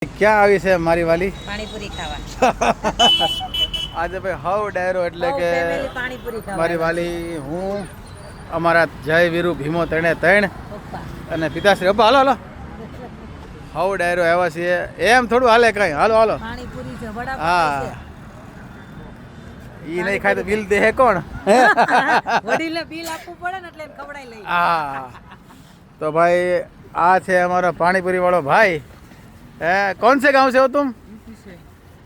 ક્યાં આવી છે મારી વાલી? પાણીપુરી ખાવા આજે ભાઈ હવ ડાયરો એટલે કે પાણીપુરી ખાવા મારી વાલી, હું, અમારા જય વીરુ ભીમો ત્રણે ત્રણ પપ્પા અને પિતાશ્રી. અબ્બા હાલો હાલો, હવ ડાયરો આવ્યા છીએ. એમ થોડું હાલે કઈ, હાલો હાલો. પાણીપુરી છે, વડાપાવ હા, છે. ઈ નહીં ખાય તો બિલ દે કોણ? વડીલે બિલ આપવું પડે ને એટલે એને ખવડાવી લઈ. હા, તો ભાઈ આ છે અમારો પાણીપુરી वालो भाई. कौन से गांव से हो तुम?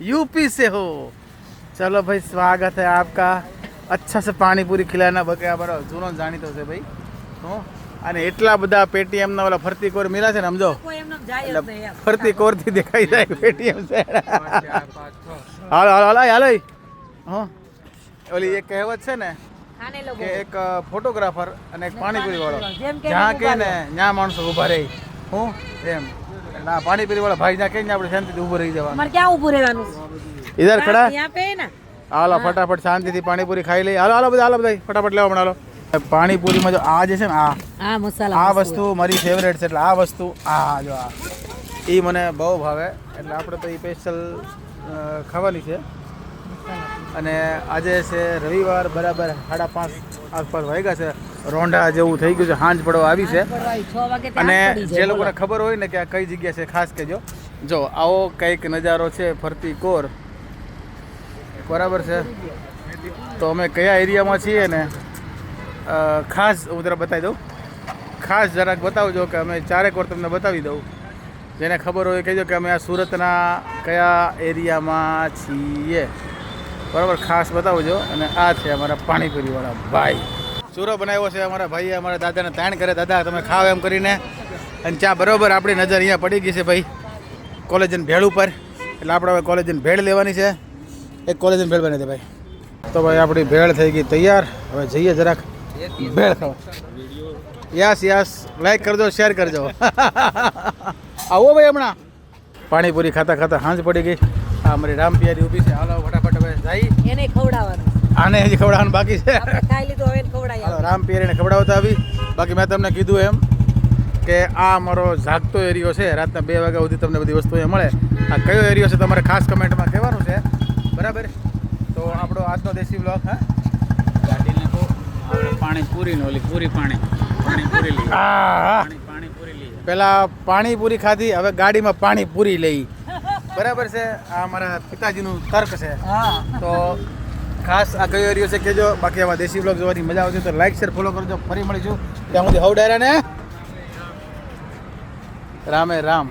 यूपी से हो. चलो भाई, स्वागत है आपका. अच्छा से पानीपुरी खिलाना બકે બરો જૂનો જાણીતો છે ભાઈ. હું અને એટલા બધા પેટીએમ ના ઓલા ફરતી કોર મિલા છે ને, સમજો કોઈ એમને જાય જ નહીં એમ. ફરતી કોર થી દેખાઈ જાય પેટીએમ છે. હાલો હાલો હાલો હાલો. હા, ઓલી એક કહેવત છે ને ખાને લોકો કે એક ફોટોગ્રાફર અને એક પાણીપુરી વાળો, જેમ કે જ્યાં કે ને ત્યાં માણસો ઊભા રહે. હું એમ ના પાણીપુરી વાળા ભાઈ જ્યાં કહીને આપણે શાંતિથી ઊભું રહી જવાનું. અમારે ક્યાં ઊભું રહેવાનું? ઇધર ખડા. यहाँ पे है ना. હાલો ફટાફટ શાંતિથી પાણીપુરી ખાઈ લઈ. હાલો હાલો બધા, હાલો બધા ફટાફટ લેવા મળો. પાણીપુરીમાં જો આ જે છે ને હા, મસાલા આ વસ્તુ મારી ફેવરેટ છે. એટલે આ વસ્તુ આ જો આ એ મને બહુ ભાવે. એટલે આપણે તો એ સ્પેશિયલ ખાવાની છે. અને આજે છે રવિવાર, બરાબર 5:30 આસપાસ વાગ્યા છે. રોંઢા જેવું થઈ ગયું છે, સાંજ પડવા આવી છે. 6 વાગે અને જે લોકોને ખબર હોય ને કે આ કઈ જગ્યા છે, ખાસ કહેજો. જો આવો કંઈક નજારો છે ફરતી કોર, બરાબર છે. તો અમે કયા એરિયામાં છીએ ને ખાસ હું જરા બતાવી દઉં. ખાસ જરાક બતાવજો કે અમે ચારેક વાર તમને બતાવી દઉં. જેને ખબર હોય કહેજો કે અમે આ સુરતના કયા એરિયામાં છીએ, બરાબર. ખાસ બતાવજો. અને આ છે અમારા પાણીપુરીવાળા ભાઈ. ચૂરો બનાવ્યો છે અમારા ભાઈએ, અમારા દાદાને તાણ કરે, દાદા તમે ખાવ એમ કરીને. અને ચા બરાબર આપણી નજર અહીંયા પડી ગઈ છે ભાઈ, કોલેજન ભેળ ઉપર. એટલે આપણે હવે કોલેજન ભેળ લેવાની છે. એક કોલેજન ભેળ બની દે ભાઈ. તો ભાઈ આપણી ભેળ થઈ ગઈ તૈયાર. હવે જઈએ જરાક ભેળ ખાવા. યસ યસ, લાઈક કરજો, શેર કરજો. આવો ભાઈ, હમણાં પાણીપુરી ખાતા ખાતા સાંજ પડી ગઈ. આ અમારી રામપિયારી ઊભી છે. હાલો ફટાફટ હવે જઈ એને ખવડાવવાનું. આને હજી ખવડાવવાનું બાકી છે. આપણે ખાઈ લીધું, હવે એને ખવડાવી. હાલો રામપિયારીને ખવડાવતા આવી. બાકી મેં તમને કીધું એમ કે આ અમારો જાગતો એરિયો છે. રાતના 2 વાગ્યા સુધી તમને બધી વસ્તુ અહીંયા મળે. આ કયો એરિયો છે તમારે ખાસ કમેન્ટમાં કહેવાનું છે, બરાબર. તો આપણો આજનો દેશી બ્લોગ. હા, ગાડીને કહો આપણે પાણીપુરી ને ઓલી પૂરી પાણીપુરી લઈ પાણીપુરી લઈ. પેલા પાણીપુરી ખાધી, હવે ગાડીમાં પાણીપુરી લઈ, બરાબર છે. આ અમારા પિતાજીનું તર્ક છે. હા, તો ખાસ આ કયો એરિયો છે કહેજો. બાકી આવા દેશી બ્લોગ જોવાની મજા આવશે તો લાઈક શેર ફોલો કરજો. ફરી મળીશું ત્યાં સુધી હવ ડાયરા ને રામે રામ.